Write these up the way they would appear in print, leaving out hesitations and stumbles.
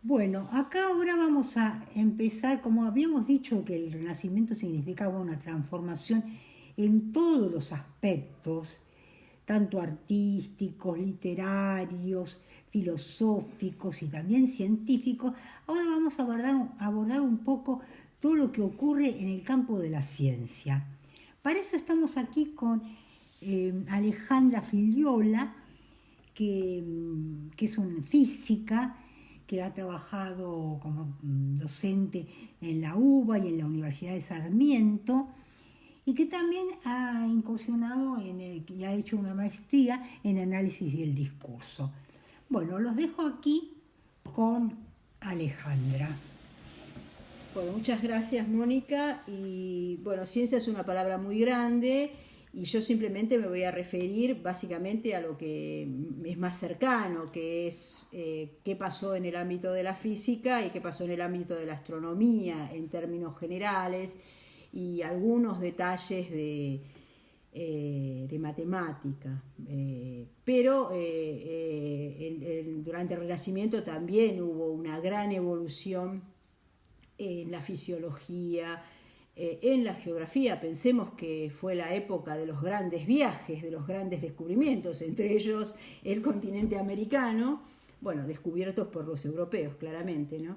Bueno, acá ahora vamos a empezar, como habíamos dicho que el Renacimiento significaba una transformación en todos los aspectos, tanto artísticos, literarios, filosóficos y también científicos. Ahora vamos a abordar un poco todo lo que ocurre en el campo de la ciencia. Para eso estamos aquí con Alejandra Filiola, que es una física que ha trabajado como docente en la UBA y en la Universidad de Sarmiento, y que también ha incursionado y ha hecho una maestría en análisis del discurso. Bueno, los dejo aquí con Alejandra. Bueno, muchas gracias, Mónica. Y bueno, ciencia es una palabra muy grande y yo simplemente me voy a referir básicamente a lo que es más cercano, que es qué pasó en el ámbito de la física y qué pasó en el ámbito de la astronomía en términos generales y algunos detalles de matemática. Durante el Renacimiento también hubo una gran evolución en la fisiología, en la geografía. Pensemos que fue la época de los grandes viajes, de los grandes descubrimientos, entre ellos el continente americano, bueno, descubiertos por los europeos, claramente, ¿no?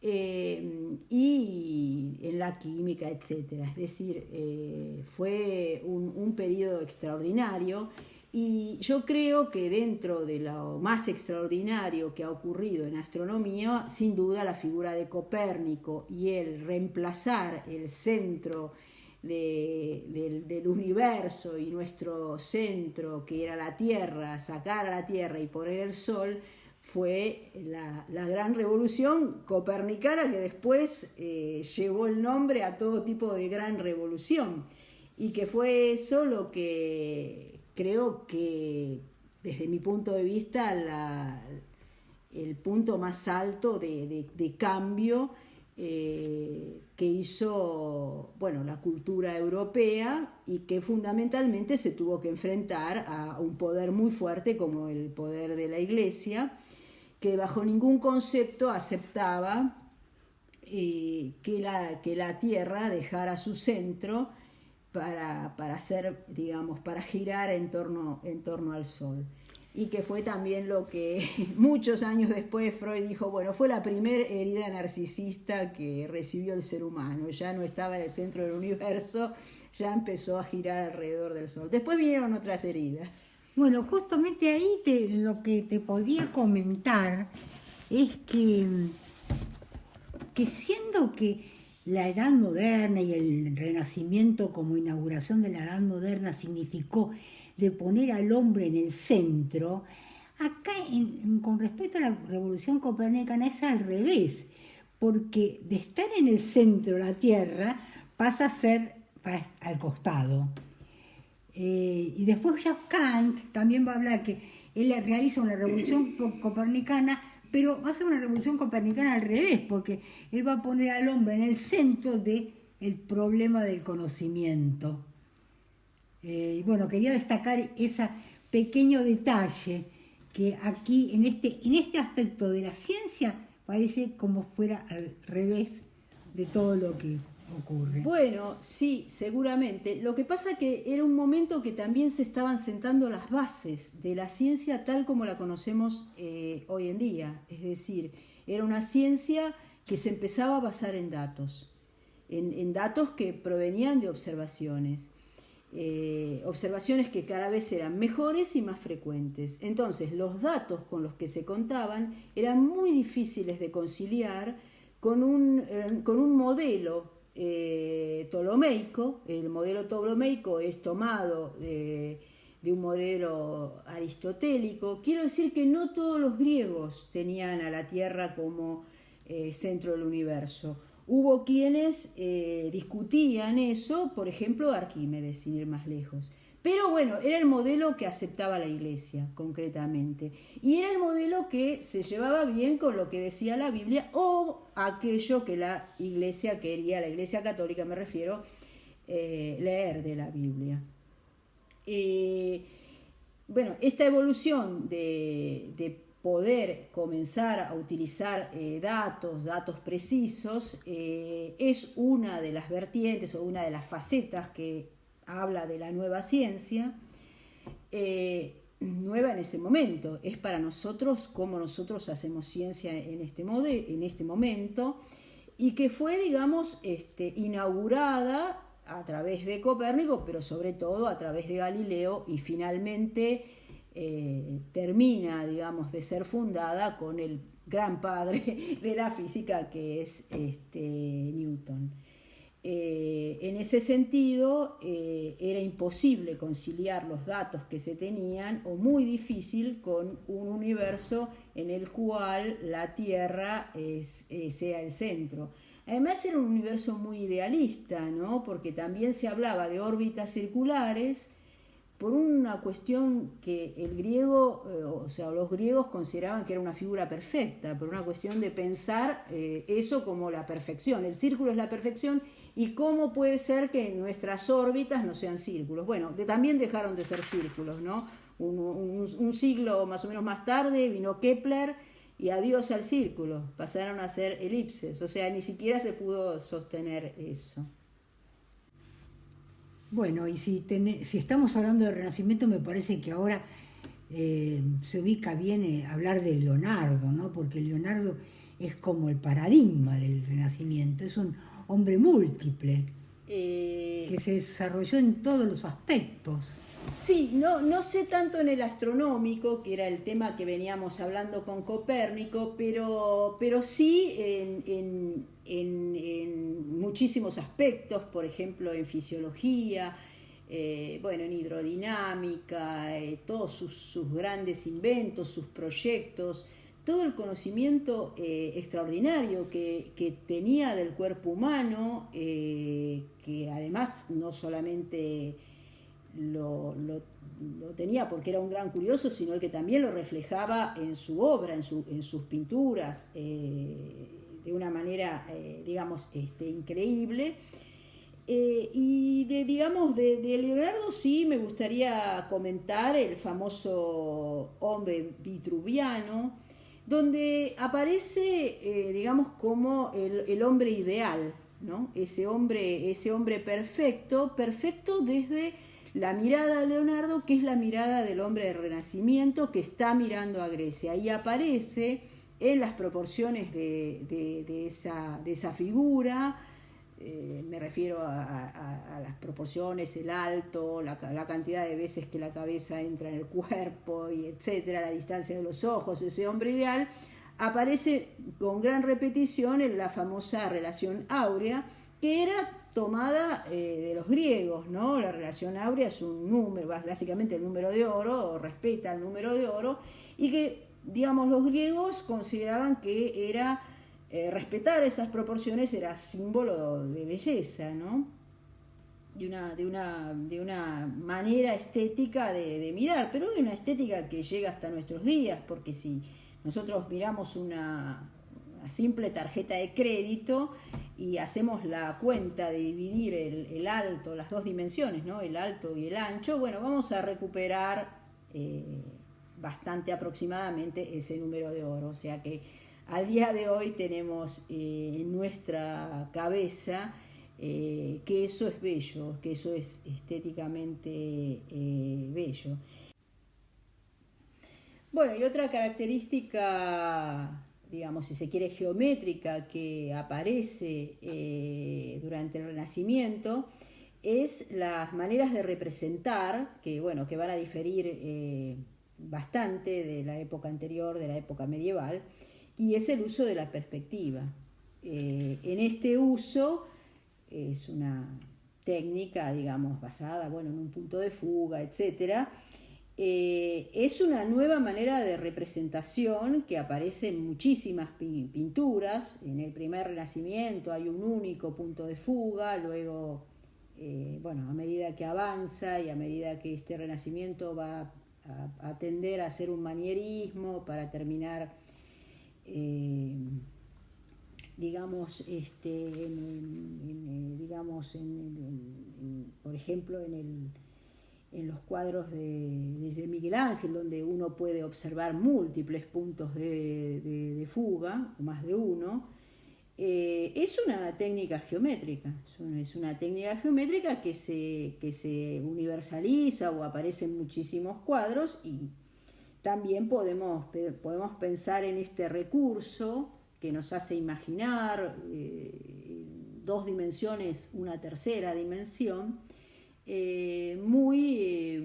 Y en la química, etcétera. Es decir, fue un periodo extraordinario y yo creo que dentro de lo más extraordinario que ha ocurrido en astronomía, sin duda la figura de Copérnico y el reemplazar el centro del universo y nuestro centro, que era la Tierra, sacar a la Tierra y poner el Sol, fue la gran revolución copernicana que después llevó el nombre a todo tipo de gran revolución. Y que fue eso lo que creo que desde mi punto de vista el punto más alto de cambio que hizo, bueno, la cultura europea y que fundamentalmente se tuvo que enfrentar a un poder muy fuerte como el poder de la Iglesia, que bajo ningún concepto aceptaba que la Tierra dejara su centro para hacer, digamos, para girar en torno al Sol. Y que fue también lo que muchos años después Freud dijo, bueno, fue la primera herida narcisista que recibió el ser humano, ya no estaba en el centro del universo, ya empezó a girar alrededor del Sol. Después vinieron otras heridas. Bueno, justamente ahí lo que te podía comentar es que siendo que la Edad Moderna y el Renacimiento como inauguración de la Edad Moderna significó de poner al hombre en el centro, acá con respecto a la Revolución Copernicana es al revés, porque de estar en el centro la Tierra pasa a ser al costado. Y después ya Kant también va a hablar que él realiza una revolución copernicana, pero va a ser una revolución copernicana al revés, porque él va a poner al hombre en el centro del problema del conocimiento. Y bueno, quería destacar ese pequeño detalle que aquí, en este aspecto de la ciencia, parece como fuera al revés de todo lo que ocurre. Bueno, sí, seguramente. Lo que pasa que era un momento que también se estaban sentando las bases de la ciencia tal como la conocemos hoy en día. Es decir, era una ciencia que se empezaba a basar en datos, en datos que provenían de observaciones. Observaciones que cada vez eran mejores y más frecuentes. Entonces, los datos con los que se contaban eran muy difíciles de conciliar con un modelo ptolomeico. El modelo ptolomeico es tomado de un modelo aristotélico. Quiero decir que no todos los griegos tenían a la Tierra como centro del universo. Hubo quienes discutían eso, por ejemplo Arquímedes, sin ir más lejos. Pero bueno, era el modelo que aceptaba la Iglesia, concretamente. Y era el modelo que se llevaba bien con lo que decía la Biblia o aquello que la Iglesia quería, la Iglesia católica me refiero, leer de la Biblia. Bueno, esta evolución poder comenzar a utilizar datos precisos, es una de las vertientes o una de las facetas que habla de la nueva ciencia, nueva en ese momento. Es para nosotros cómo nosotros hacemos ciencia en este momento, y que fue, digamos, inaugurada a través de Copérnico, pero sobre todo a través de Galileo, y finalmente termina, digamos, de ser fundada con el gran padre de la física, que es Newton. En ese sentido, era imposible conciliar los datos que se tenían, o muy difícil, con un universo en el cual la Tierra sea el centro. Además era un universo muy idealista, ¿no? Porque también se hablaba de órbitas circulares, por una cuestión que el griego, los griegos consideraban que era una figura perfecta, por una cuestión de pensar eso como la perfección. El círculo es la perfección, y cómo puede ser que nuestras órbitas no sean círculos. Bueno, también dejaron de ser círculos, ¿no? Un siglo más o menos más tarde vino Kepler, y adiós al círculo, pasaron a ser elipses, o sea, ni siquiera se pudo sostener eso. Bueno, y si estamos hablando del Renacimiento, me parece que ahora se ubica bien hablar de Leonardo, ¿no? Porque Leonardo es como el paradigma del Renacimiento, es un hombre múltiple que se desarrolló en todos los aspectos. Sí, no sé tanto en el astronómico, que era el tema que veníamos hablando con Copérnico, pero sí en muchísimos aspectos, por ejemplo en fisiología, en hidrodinámica, todos sus grandes inventos, sus proyectos, todo el conocimiento extraordinario que tenía del cuerpo humano, que además no solamente lo tenía porque era un gran curioso, sino que también lo reflejaba en su obra, en sus pinturas, de una manera, increíble. Y de Leonardo sí me gustaría comentar el famoso hombre vitruviano, donde aparece, como el hombre ideal, ¿no? Ese hombre perfecto desde la mirada de Leonardo, que es la mirada del hombre del Renacimiento que está mirando a Grecia, y aparece en las proporciones de esa figura. Me refiero a las proporciones, el alto, la cantidad de veces que la cabeza entra en el cuerpo, y etcétera, la distancia de los ojos. Ese hombre ideal aparece con gran repetición en la famosa relación áurea, que era tomada de los griegos, ¿no? La relación áurea es un número, básicamente el número de oro, o respeta el número de oro, y que, los griegos consideraban que era respetar esas proporciones era símbolo de belleza, ¿no? De una manera estética de mirar, pero hay una estética que llega hasta nuestros días, porque si nosotros miramos una simple tarjeta de crédito y hacemos la cuenta de dividir el alto, las dos dimensiones, ¿no? El alto y el ancho, vamos a recuperar bastante aproximadamente ese número de oro. O sea que al día de hoy tenemos en nuestra cabeza que eso es bello, que eso es estéticamente bello. Y otra característica, si se quiere, geométrica, que aparece durante el Renacimiento, es las maneras de representar, que van a diferir bastante de la época anterior, de la época medieval, y es el uso de la perspectiva. En este uso es una técnica, basada, en un punto de fuga, etcétera. Es una nueva manera de representación que aparece en muchísimas pinturas. En el primer Renacimiento hay un único punto de fuga, luego, a medida que avanza y a medida que este Renacimiento va a tender a ser un manierismo para terminar, por ejemplo, en en los cuadros de Miguel Ángel, donde uno puede observar múltiples puntos de fuga, más de uno. Es una técnica geométrica, es una técnica geométrica que se universaliza o aparece en muchísimos cuadros, y también podemos pensar en este recurso que nos hace imaginar dos dimensiones, una tercera dimensión, muy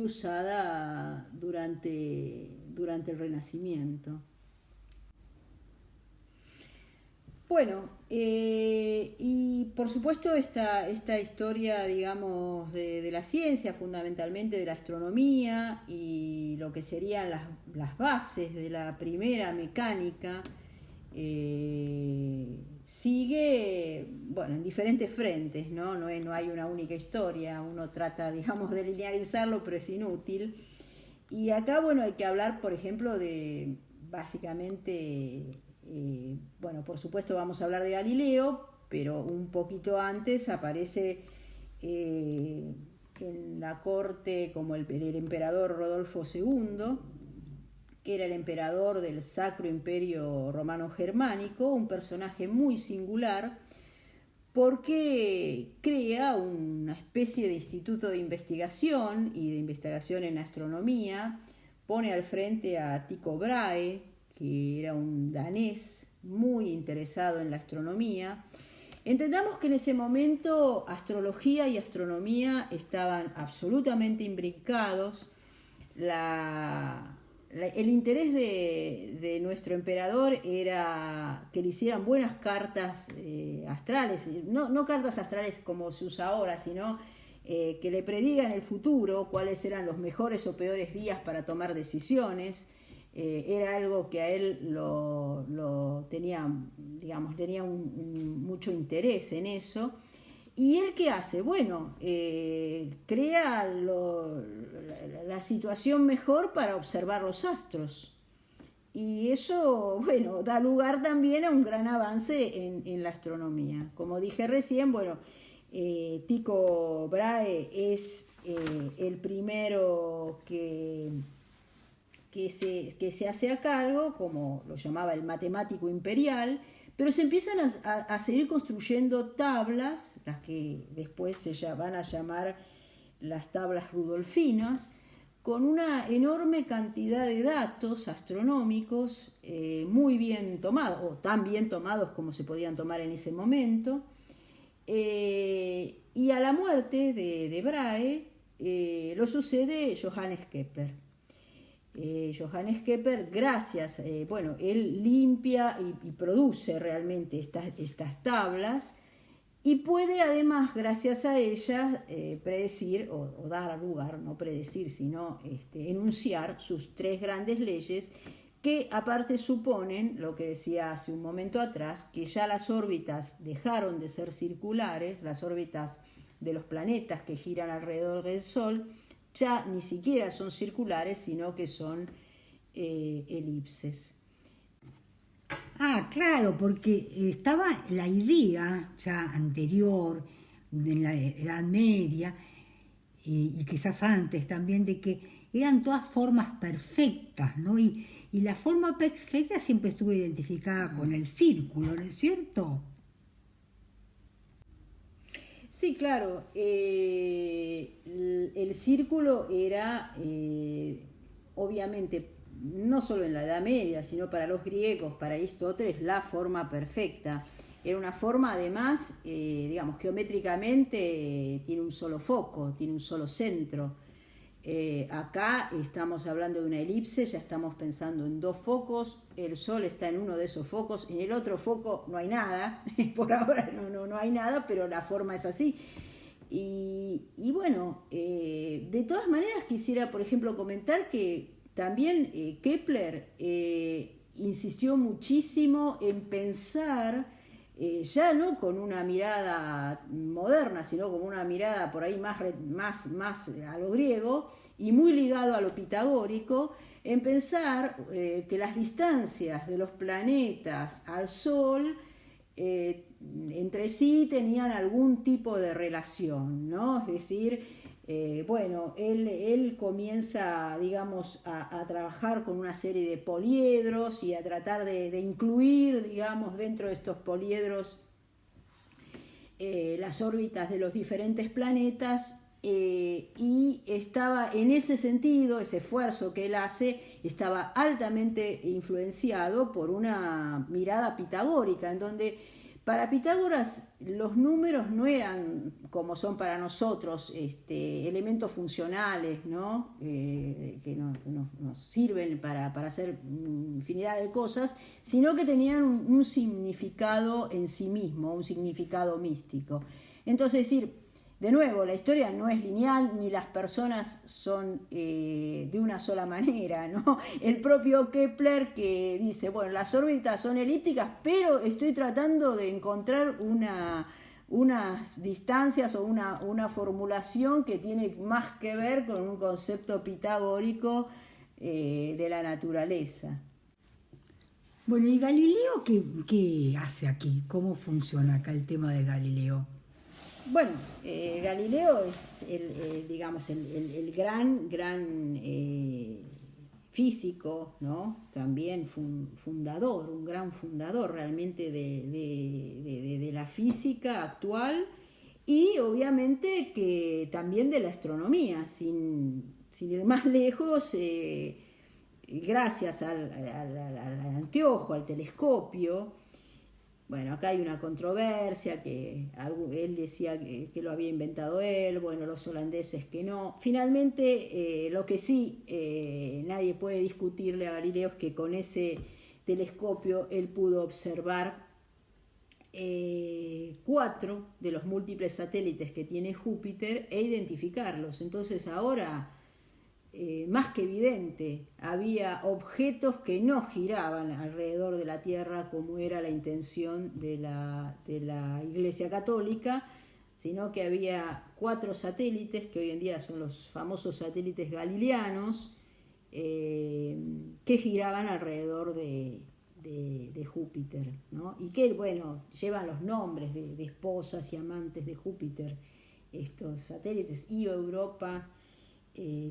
usada durante el Renacimiento. Bueno, y por supuesto esta historia, digamos, de la ciencia, fundamentalmente de la astronomía y lo que serían las bases de la primera mecánica, sigue, bueno, en diferentes frentes, ¿no? No hay una única historia, uno trata, digamos, de linearizarlo, pero es inútil. Y acá, bueno, hay que hablar, por ejemplo, de básicamente... bueno, por supuesto vamos a hablar de Galileo, pero un poquito antes aparece en la corte como el emperador Rodolfo II, que era el emperador del Sacro Imperio Romano Germánico, un personaje muy singular porque crea una especie de instituto de investigación y de investigación en astronomía, pone al frente a Tycho Brahe, que era un danés muy interesado en la astronomía. Entendamos que en ese momento astrología y astronomía estaban absolutamente imbricados. El interés de nuestro emperador era que le hicieran buenas cartas astrales, no cartas astrales como se usa ahora, sino que le predigan el futuro, cuáles eran los mejores o peores días para tomar decisiones. Era algo que a él lo tenía, digamos, tenía mucho interés en eso. ¿Y él qué hace? Bueno, crea la situación mejor para observar los astros. Y eso, bueno, da lugar también a un gran avance en la astronomía. Como dije recién, bueno, Tycho Brahe es el primero que se hace a cargo, como lo llamaba el matemático imperial, pero se empiezan a seguir construyendo tablas, las que después van a llamar las tablas rudolfinas, con una enorme cantidad de datos astronómicos muy bien tomados, o tan bien tomados como se podían tomar en ese momento. Y a la muerte de Brahe lo sucede Johannes Kepler. Johannes Kepler, gracias, bueno, él limpia y produce realmente estas tablas, y puede además, gracias a ellas, predecir o dar lugar, no predecir, sino enunciar sus tres grandes leyes, que aparte suponen, lo que decía hace un momento atrás, que ya las órbitas dejaron de ser circulares, las órbitas de los planetas que giran alrededor del Sol, ya ni siquiera son circulares, sino que son elipses. Ah, claro, porque estaba la idea ya anterior, en la Edad Media, y quizás antes también, de que eran todas formas perfectas, ¿no? Y la forma perfecta siempre estuvo identificada con el círculo, ¿no es cierto? Sí, claro. El círculo era, obviamente, no solo en la Edad Media, sino para los griegos, para Aristóteles, la forma perfecta. Era una forma, además, digamos, geométricamente tiene un solo foco, tiene un solo centro. Acá estamos hablando de una elipse, ya estamos pensando en dos focos, el Sol está en uno de esos focos, en el otro foco no hay nada, por ahora no hay nada, pero la forma es así. Y bueno, de todas maneras quisiera, por ejemplo, comentar que también Kepler insistió muchísimo en pensar, ya no con una mirada moderna, sino con una mirada por ahí más a lo griego y muy ligado a lo pitagórico, en pensar que las distancias de los planetas al Sol entre sí tenían algún tipo de relación, ¿no? Es decir, bueno, él comienza, digamos, a trabajar con una serie de poliedros y a tratar de incluir, digamos, dentro de estos poliedros las órbitas de los diferentes planetas, y estaba en ese sentido, ese esfuerzo que él hace, estaba altamente influenciado por una mirada pitagórica, en donde para Pitágoras los números no eran como son para nosotros, elementos funcionales, ¿no? Que nos sirven para hacer infinidad de cosas, sino que tenían un significado en sí mismo, un significado místico. Entonces, es decir, de nuevo, la historia no es lineal, ni las personas son de una sola manera, ¿no? El propio Kepler que dice, bueno, las órbitas son elípticas, pero estoy tratando de encontrar unas distancias o una formulación que tiene más que ver con un concepto pitagórico de la naturaleza. Bueno, ¿y Galileo qué hace aquí? ¿Cómo funciona acá el tema de Galileo? Bueno, Galileo es digamos, el gran físico, ¿no? También fundador, un gran fundador realmente de la física actual, y obviamente que también de la astronomía, sin ir más lejos, gracias al anteojo, al telescopio. Bueno, acá hay una controversia, que él decía que lo había inventado él, bueno, los holandeses que no. Finalmente, lo que sí nadie puede discutirle a Galileo es que con ese telescopio él pudo observar 4 de los múltiples satélites que tiene Júpiter e identificarlos. Entonces ahora, más que evidente, había objetos que no giraban alrededor de la Tierra como era la intención de la Iglesia Católica, sino que había 4 satélites que hoy en día son los famosos satélites galileanos, que giraban alrededor de Júpiter, ¿no? Y que, bueno, llevan los nombres de esposas y amantes de Júpiter, estos satélites. Io, Europa,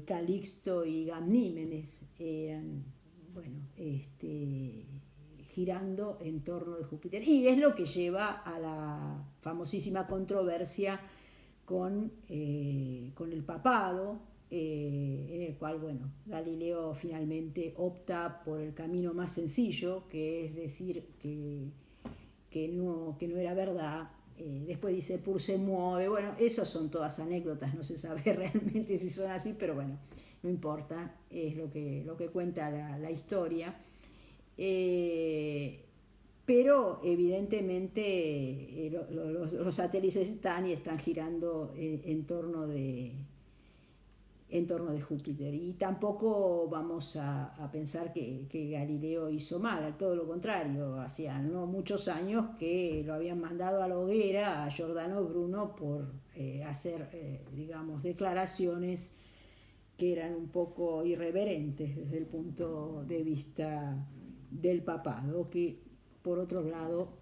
Calixto y Gamnímenes eran, bueno, girando en torno de Júpiter. Y es lo que lleva a la famosísima controversia con el papado, en el cual, bueno, Galileo finalmente opta por el camino más sencillo, que es decir que no era verdad. Después dice Pur se mueve. Bueno, esas son todas anécdotas, no se sabe realmente si son así, pero bueno, no importa, es lo que cuenta la historia. Pero evidentemente los satélites están girando en torno de Júpiter, y tampoco vamos a pensar que Galileo hizo mal, todo lo contrario. Hacía no muchos años que lo habían mandado a la hoguera a Giordano Bruno por hacer, digamos, declaraciones que eran un poco irreverentes desde el punto de vista del papado, que por otro lado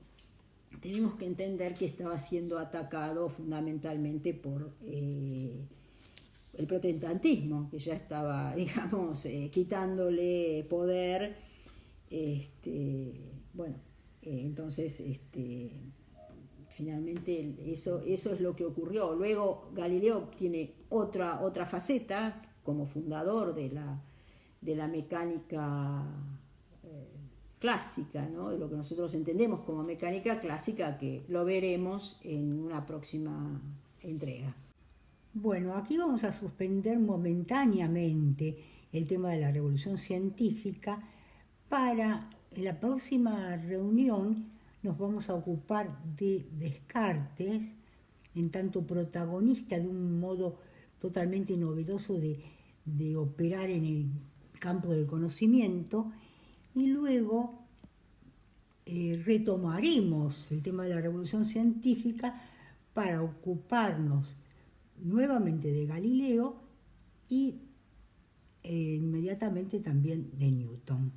tenemos que entender que estaba siendo atacado fundamentalmente por el protestantismo, que ya estaba, digamos, quitándole poder. Bueno, entonces, finalmente eso es lo que ocurrió. Luego Galileo tiene otra faceta como fundador de la mecánica clásica, ¿no? De lo que nosotros entendemos como mecánica clásica, que lo veremos en una próxima entrega. Bueno, aquí vamos a suspender momentáneamente el tema de la revolución científica. Para la próxima reunión nos vamos a ocupar de Descartes, en tanto protagonista de un modo totalmente novedoso de operar en el campo del conocimiento, y luego retomaremos el tema de la revolución científica para ocuparnos nuevamente de Galileo y inmediatamente también de Newton.